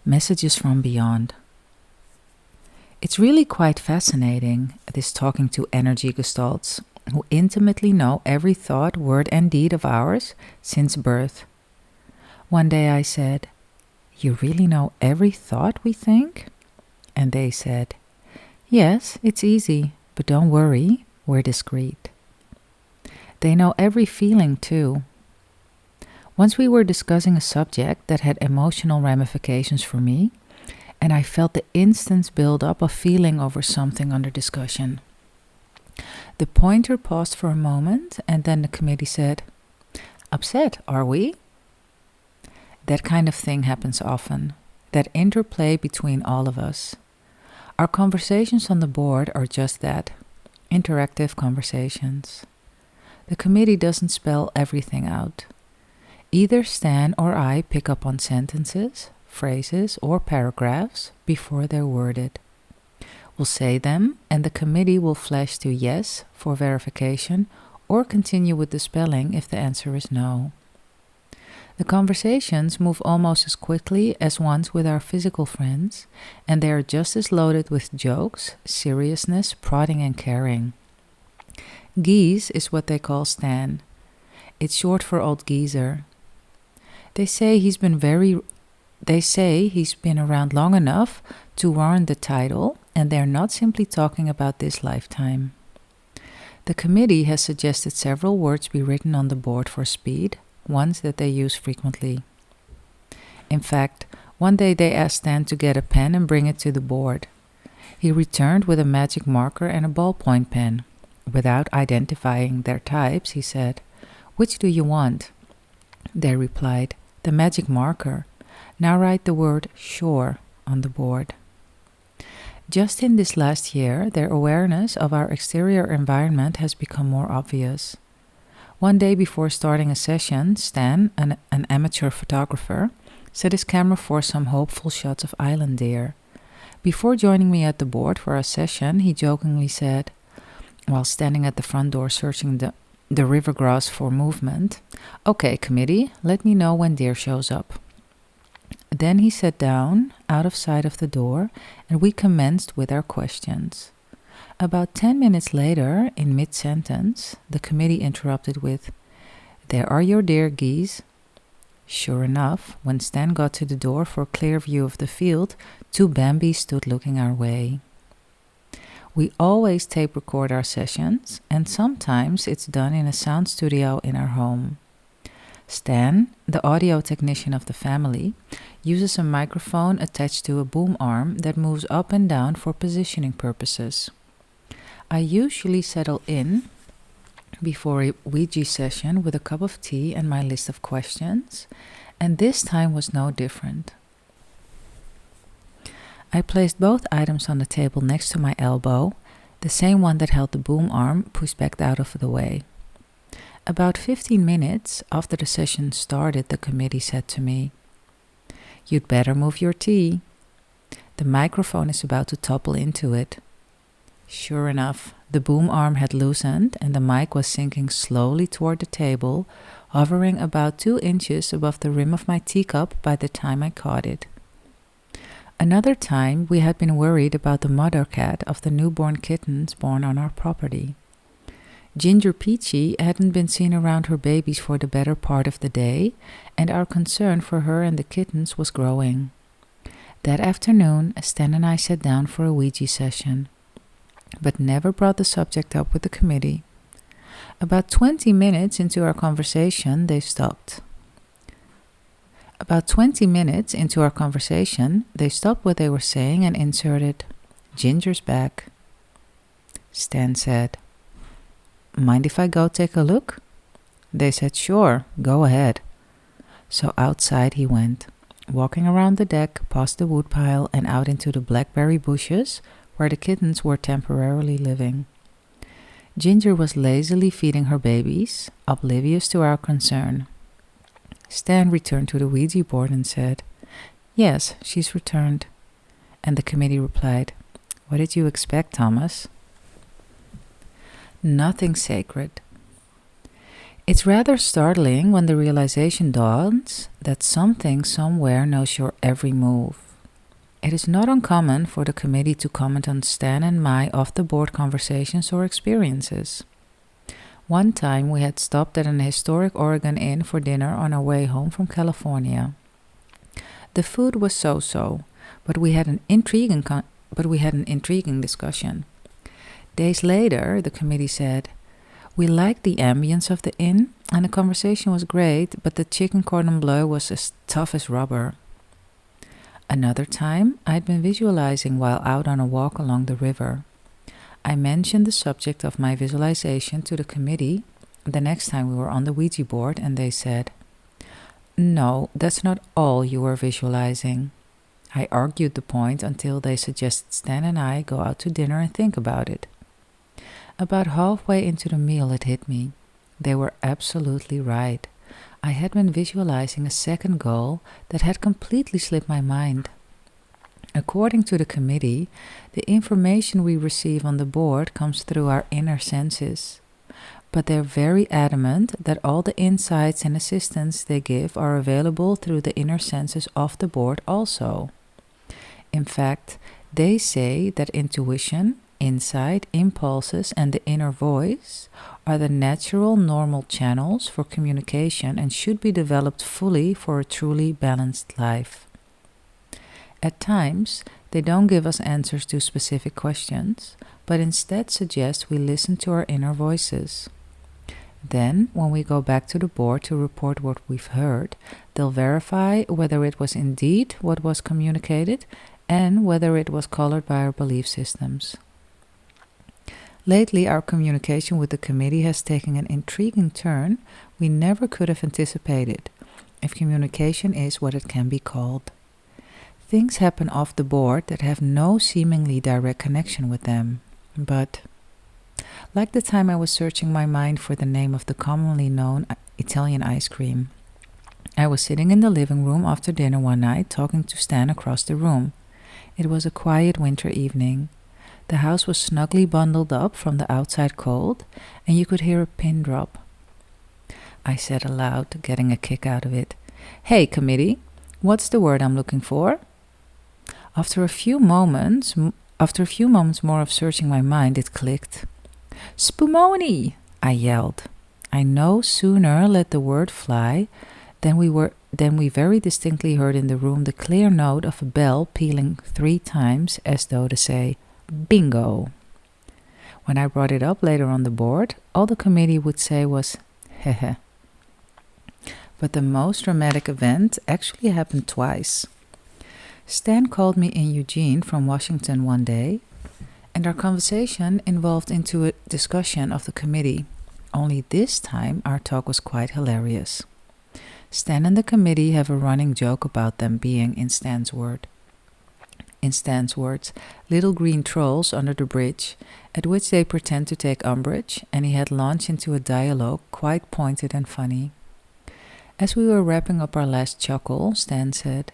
Messages from Beyond. It's really quite fascinating, this talking to energy gestalts who intimately know every thought, word, and deed of ours since birth. One day I said, "You really know every thought we think?" And they said, "Yes, it's easy, but don't worry, we're discreet." They know every feeling too. Once we were discussing a subject that had emotional ramifications for me, and I felt the instant build-up of feeling over something under discussion. The pointer paused for a moment, and then the committee said, "Upset, are we?" That kind of thing happens often, that interplay between all of us. Our conversations on the board are just that, interactive conversations. The committee doesn't spell everything out. Either Stan or I pick up on sentences, phrases, or paragraphs before they're worded. We'll say them, and the committee will flash to yes for verification or continue with the spelling if the answer is no. The conversations move almost as quickly as ones with our physical friends, and they are just as loaded with jokes, seriousness, prodding, and caring. Geese is what they call Stan. It's short for old geezer. They say he's been around long enough to warrant the title, and they're not simply talking about this lifetime. The committee has suggested several words be written on the board for speed, ones that they use frequently. In fact, one day they asked Stan to get a pen and bring it to the board. He returned with a magic marker and a ballpoint pen. Without identifying their types, he said, "Which do you want?" They replied, "The magic marker. Now write the word sure on the board." Just in this last year, their awareness of our exterior environment has become more obvious. One day before starting a session, Stan, an amateur photographer, set his camera for some hopeful shots of island deer. Before joining me at the board for our session, he jokingly said, while standing at the front door searching the river grass for movement, "Okay, committee, let me know when deer shows up." Then he sat down, out of sight of the door, and we commenced with our questions. About 10 minutes later, in mid-sentence, the committee interrupted with, "There are your deer, geese." Sure enough, when Stan got to the door for a clear view of the field, 2 Bambis stood looking our way. We always tape record our sessions, and sometimes it's done in a sound studio in our home. Stan, the audio technician of the family, uses a microphone attached to a boom arm that moves up and down for positioning purposes. I usually settle in before a Ouija session with a cup of tea and my list of questions, and this time was no different. I placed both items on the table next to my elbow, the same one that held the boom arm pushed back out of the way. About 15 minutes after the session started, the committee said to me, "You'd better move your tea. The microphone is about to topple into it." Sure enough, the boom arm had loosened and the mic was sinking slowly toward the table, hovering about 2 inches above the rim of my teacup by the time I caught it. Another time, we had been worried about the mother cat of the newborn kittens born on our property. Ginger Peachy hadn't been seen around her babies for the better part of the day, and our concern for her and the kittens was growing. That afternoon, Stan and I sat down for a Ouija session, but never brought the subject up with the committee. About 20 minutes into our conversation, they stopped. About 20 minutes into our conversation, they stopped what they were saying and inserted, "Ginger's back." Stan said, "Mind if I go take a look?" They said, "Sure, go ahead." So outside he went, walking around the deck, past the woodpile, and out into the blackberry bushes where the kittens were temporarily living. Ginger was lazily feeding her babies, oblivious to our concern. Stan returned to the Ouija board and said, "Yes, she's returned." And the committee replied, "What did you expect, Thomas?" Nothing sacred. It's rather startling when the realization dawns that something somewhere knows your every move. It is not uncommon for the committee to comment on Stan and my off-the-board conversations or experiences. One time we had stopped at an historic Oregon inn for dinner on our way home from California. The food was so-so, but we had an intriguing discussion. Days later, the committee said, "We liked the ambience of the inn, and the conversation was great, but the chicken cordon bleu was as tough as rubber." Another time, I had been visualizing while out on a walk along the river. I mentioned the subject of my visualization to the committee the next time we were on the Ouija board, and they said, "No, that's not all you were visualizing." I argued the point until they suggested Stan and I go out to dinner and think about it. About halfway into the meal it hit me. They were absolutely right. I had been visualizing a second goal that had completely slipped my mind. According to the committee, the information we receive on the board comes through our inner senses. But they're very adamant that all the insights and assistance they give are available through the inner senses of the board also. In fact, they say that intuition, insight, impulses, and the inner voice are the natural, normal channels for communication and should be developed fully for a truly balanced life. At times, they don't give us answers to specific questions, but instead suggest we listen to our inner voices. Then, when we go back to the board to report what we've heard, they'll verify whether it was indeed what was communicated and whether it was colored by our belief systems. Lately, our communication with the committee has taken an intriguing turn we never could have anticipated, if communication is what it can be called. Things happen off the board that have no seemingly direct connection with them, but like the time I was searching my mind for the name of the commonly known Italian ice cream. I was sitting in the living room after dinner one night talking to Stan across the room. It was a quiet winter evening. The house was snugly bundled up from the outside cold, and you could hear a pin drop. I said aloud, getting a kick out of it, "Hey, committee, what's the word I'm looking for?" After a few moments more of searching my mind, it clicked. "Spumoni!" I yelled. I no sooner let the word fly than we very distinctly heard in the room the clear note of a bell pealing 3 times as though to say, "Bingo!" When I brought it up later on the board, all the committee would say was, "Hehe." But the most dramatic event actually happened twice. Stan called me in Eugene from Washington one day, and our conversation involved into a discussion of the committee. Only this time our talk was quite hilarious. Stan and the committee have a running joke about them being, in Stan's words, little green trolls under the bridge, at which they pretend to take umbrage, and he had launched into a dialogue quite pointed and funny. As we were wrapping up our last chuckle, Stan said,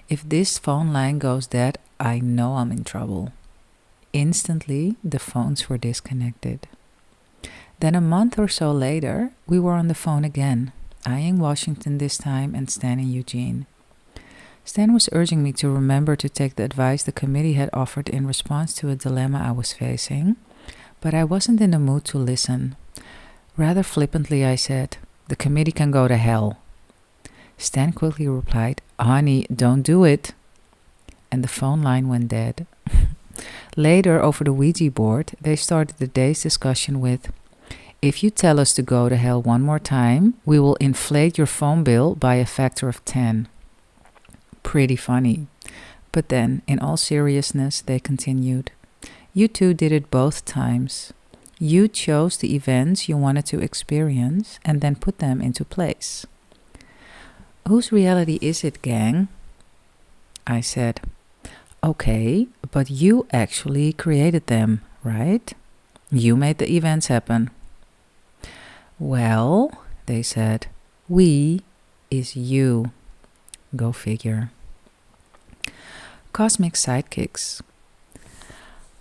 "If this phone line goes dead, I know I'm in trouble." Instantly, the phones were disconnected. Then a month or so later, we were on the phone again, I in Washington this time and Stan in Eugene. Stan was urging me to remember to take the advice the committee had offered in response to a dilemma I was facing, but I wasn't in the mood to listen. Rather flippantly, I said, "The committee can go to hell." Stan quickly replied, "Honey, don't do it." And the phone line went dead. Later, over the Ouija board, they started the day's discussion with, "If you tell us to go to hell one more time, we will inflate your phone bill by a factor of 10. Pretty funny. But then, in all seriousness, they continued, "You two did it both times. You chose the events you wanted to experience and then put them into place. Whose reality is it, gang?" I said, "Okay, but you actually created them, right? You made the events happen." "Well," they said, "we is you." Go figure. Cosmic sidekicks.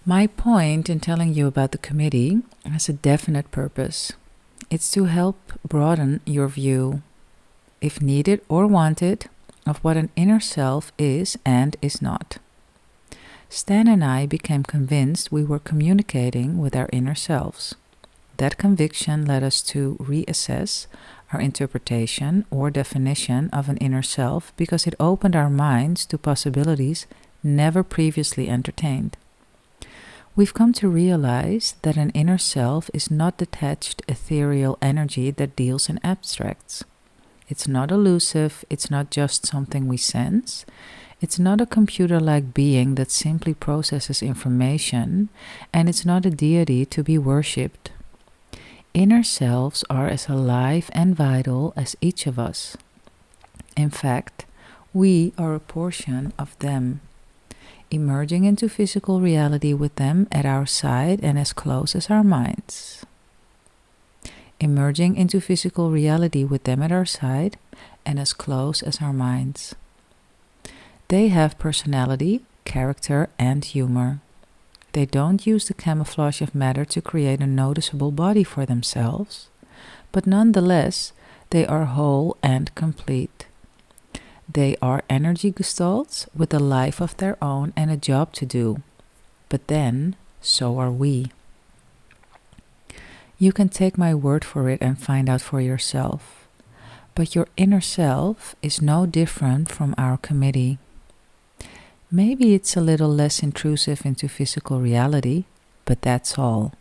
My point in telling you about the committee has a definite purpose. It's to help broaden your view, if needed or wanted, of what an inner self is and is not. Stan and I became convinced we were communicating with our inner selves. That conviction led us to reassess our interpretation or definition of an inner self because it opened our minds to possibilities never previously entertained. We've come to realize that an inner self is not detached, ethereal energy that deals in abstracts. It's not elusive, it's not just something we sense, it's not a computer-like being that simply processes information, and it's not a deity to be worshipped. Inner selves are as alive and vital as each of us. In fact, we are a portion of them, emerging into physical reality with them at our side and as close as our minds. Emerging into physical reality with them at our side and as close as our minds. They have personality, character, and humor. They don't use the camouflage of matter to create a noticeable body for themselves, but nonetheless, they are whole and complete. They are energy gestalts with a life of their own and a job to do. But then, so are we. You can take my word for it and find out for yourself. But your inner self is no different from our committee. Maybe it's a little less intrusive into physical reality, but that's all.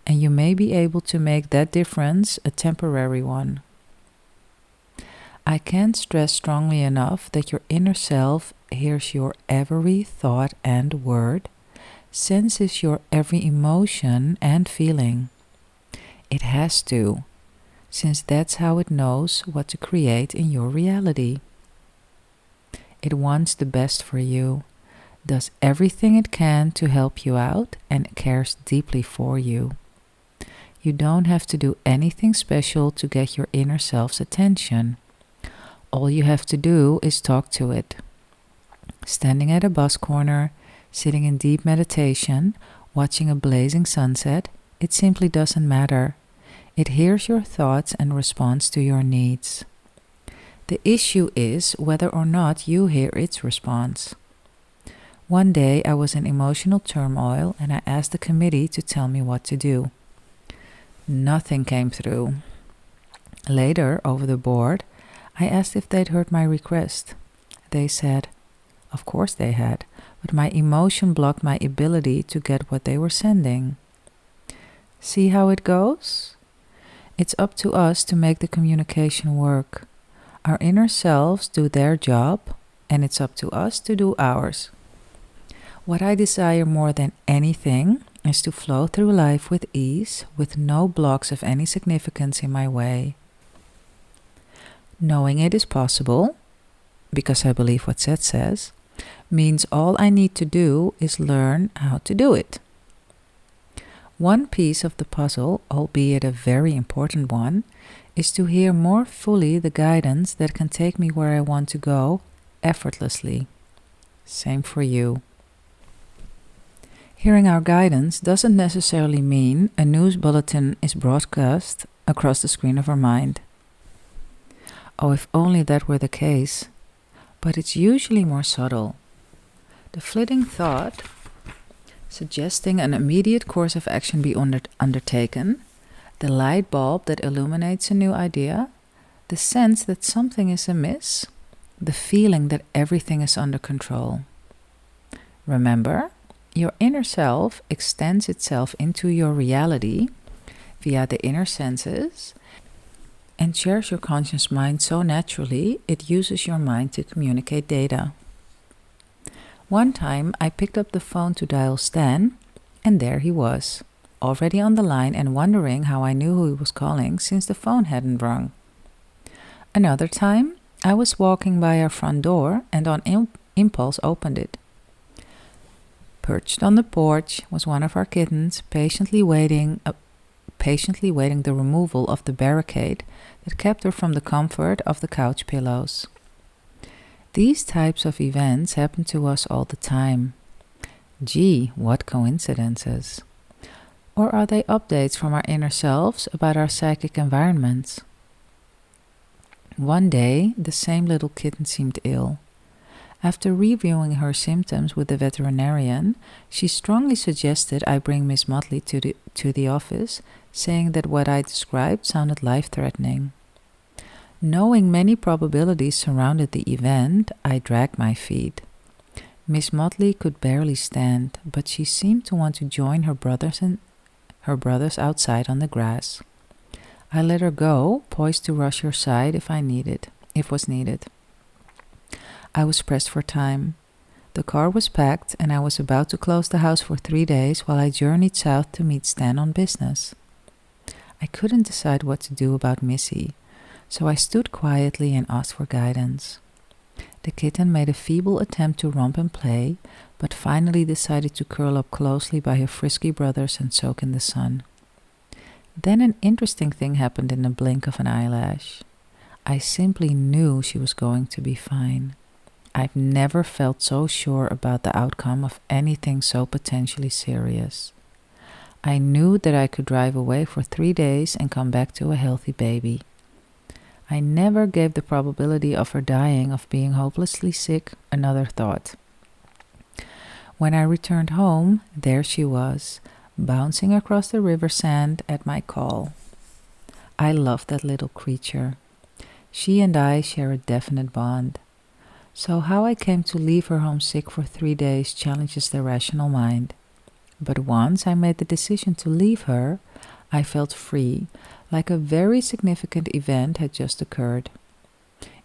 And you may be able to make that difference a temporary one. I can't stress strongly enough that your inner self hears your every thought and word, senses your every emotion and feeling. It has to, since that's how it knows what to create in your reality. It wants the best for you, does everything it can to help you out, and cares deeply for you. You don't have to do anything special to get your inner self's attention. All you have to do is talk to it. Standing at a bus corner, sitting in deep meditation, watching a blazing sunset, it simply doesn't matter. It hears your thoughts and responds to your needs. The issue is whether or not you hear its response. One day I was in emotional turmoil and I asked the committee to tell me what to do. Nothing came through. Later, over the board, I asked if they'd heard my request. They said, of course they had, but my emotion blocked my ability to get what they were sending. See how it goes? It's up to us to make the communication work. Our inner selves do their job, and it's up to us to do ours. What I desire more than anything is to flow through life with ease, with no blocks of any significance in my way. Knowing it is possible, because I believe what Seth says, means all I need to do is learn how to do it. One piece of the puzzle, albeit a very important one, is to hear more fully the guidance that can take me where I want to go effortlessly. Same for you. Hearing our guidance doesn't necessarily mean a news bulletin is broadcast across the screen of our mind. Oh, if only that were the case. But it's usually more subtle. The flitting thought, suggesting an immediate course of action be undertaken, the light bulb that illuminates a new idea, the sense that something is amiss, the feeling that everything is under control. Remember, your inner self extends itself into your reality via the inner senses and shares your conscious mind so naturally it uses your mind to communicate data. One time I picked up the phone to dial Stan, and there he was, already on the line and wondering how I knew who he was calling since the phone hadn't rung. Another time I was walking by our front door and on impulse opened it. Perched on the porch was one of our kittens, patiently waiting the removal of the barricade that kept her from the comfort of the couch pillows. These types of events happen to us all the time. Gee, what coincidences. Or are they updates from our inner selves about our psychic environments? One day, the same little kitten seemed ill. After reviewing her symptoms with the veterinarian, she strongly suggested I bring Miss Motley to the office, saying that what I described sounded life-threatening. Knowing many probabilities surrounded the event, I dragged my feet. Miss Motley could barely stand, but she seemed to want to join her brothers outside on the grass. I let her go, poised to rush her side if was needed. I was pressed for time. The car was packed, and I was about to close the house for 3 days while I journeyed south to meet Stan on business. I couldn't decide what to do about Missy, so I stood quietly and asked for guidance. The kitten made a feeble attempt to romp and play, but finally decided to curl up closely by her frisky brothers and soak in the sun. Then an interesting thing happened in the blink of an eyelash. I simply knew she was going to be fine. I've never felt so sure about the outcome of anything so potentially serious. I knew that I could drive away for 3 days and come back to a healthy baby. I never gave the probability of her dying of being hopelessly sick another thought. When I returned home, there she was, bouncing across the river sand at my call. I love that little creature. She and I share a definite bond. So how I came to leave her home sick for 3 days challenges the rational mind. But once I made the decision to leave her, I felt free, like a very significant event had just occurred.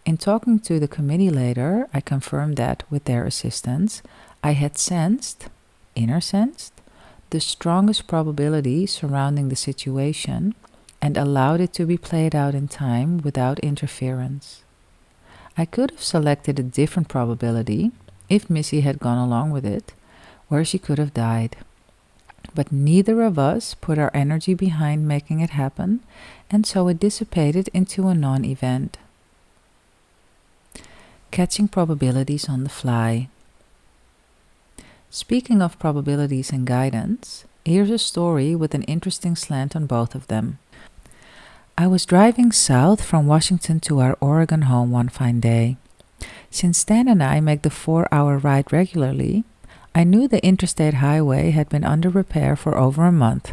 In talking to the committee later, I confirmed that, with their assistance, I had inner sensed, the strongest probability surrounding the situation and allowed it to be played out in time without interference. I could have selected a different probability, if Missy had gone along with it, where she could have died. But neither of us put our energy behind making it happen, and so it dissipated into a non-event. Catching probabilities on the fly. Speaking of probabilities and guidance, here's a story with an interesting slant on both of them. I was driving south from Washington to our Oregon home one fine day. Since Stan and I make the 4-hour ride regularly, I knew the interstate highway had been under repair for over a month.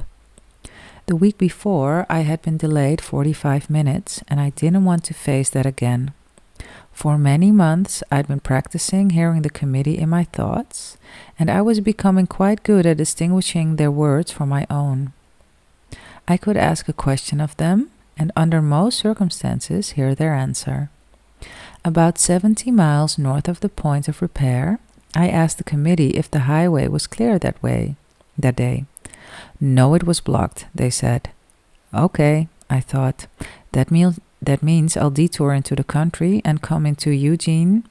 The week before, I had been delayed 45 minutes, and I didn't want to face that again. For many months, I'd been practicing hearing the committee in my thoughts, and I was becoming quite good at distinguishing their words from my own. I could ask a question of them, and under most circumstances hear their answer. About 70 miles north of the point of repair, I asked the committee if the highway was clear that day. No, it was blocked, they said. Okay, I thought. That means I'll detour into the country and come into Eugene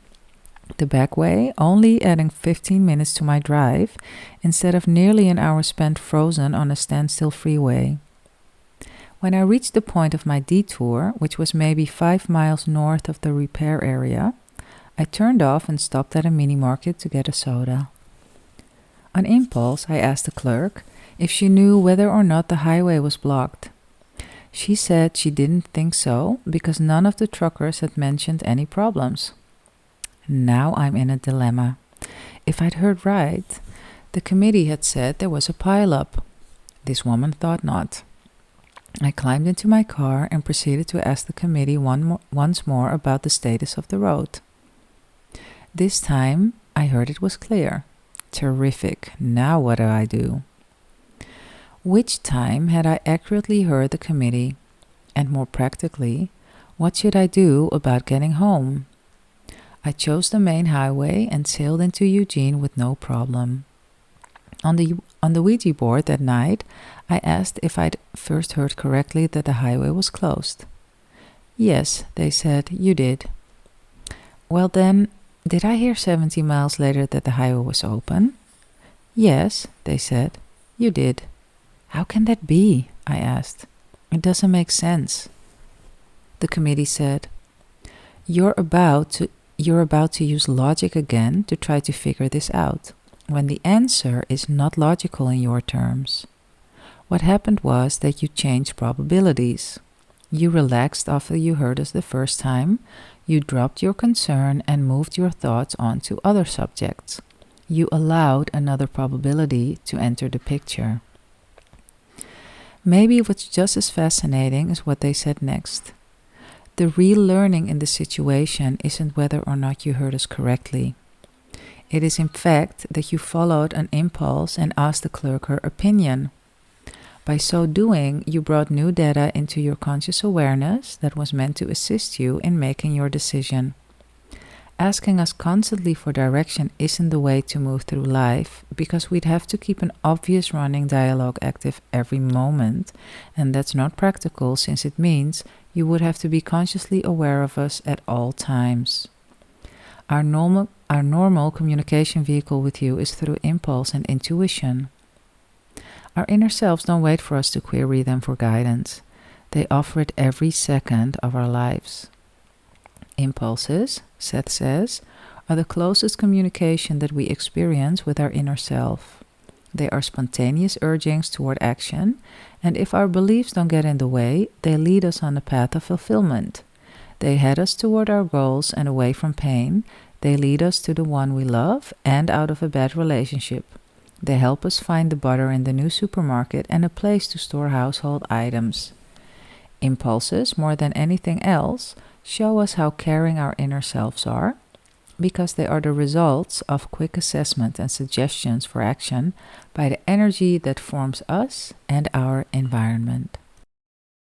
the back way, only adding 15 minutes to my drive, instead of nearly an hour spent frozen on a standstill freeway. When I reached the point of my detour, which was maybe 5 miles north of the repair area, I turned off and stopped at a mini-market to get a soda. On impulse, I asked the clerk if she knew whether or not the highway was blocked. She said she didn't think so because none of the truckers had mentioned any problems. Now I'm in a dilemma. If I'd heard right, the committee had said there was a pile-up. This woman thought not. I climbed into my car and proceeded to ask the committee once more about the status of the road. This time, I heard it was clear. Terrific. Now what do I do? Which time had I accurately heard the committee? And more practically, what should I do about getting home? I chose the main highway and sailed into Eugene with no problem. On the Ouija board that night, I asked if I'd first heard correctly that the highway was closed. Yes, they said, you did. Well then, did I hear 70 miles later that the highway was open? Yes, they said, you did. How can that be? I asked. It doesn't make sense. The committee said, You're about to use logic again to try to figure this out, when the answer is not logical in your terms. What happened was that you changed probabilities. You relaxed after you heard us the first time, You dropped your concern and moved your thoughts onto other subjects. You allowed another probability to enter the picture. Maybe what's just as fascinating is what they said next. The real learning in the situation isn't whether or not you heard us correctly. It is in fact that you followed an impulse and asked the clerk her opinion. By so doing, you brought new data into your conscious awareness that was meant to assist you in making your decision. Asking us constantly for direction isn't the way to move through life, because we'd have to keep an obvious running dialogue active every moment, and that's not practical since it means you would have to be consciously aware of us at all times. Our normal communication vehicle with you is through impulse and intuition. Our inner selves don't wait for us to query them for guidance. They offer it every second of our lives. Impulses, Seth says, are the closest communication that we experience with our inner self. They are spontaneous urgings toward action, and if our beliefs don't get in the way, they lead us on the path of fulfillment. They head us toward our goals and away from pain. They lead us to the one we love and out of a bad relationship. They help us find the butter in the new supermarket and a place to store household items. Impulses, more than anything else, show us how caring our inner selves are, because they are the results of quick assessment and suggestions for action by the energy that forms us and our environment.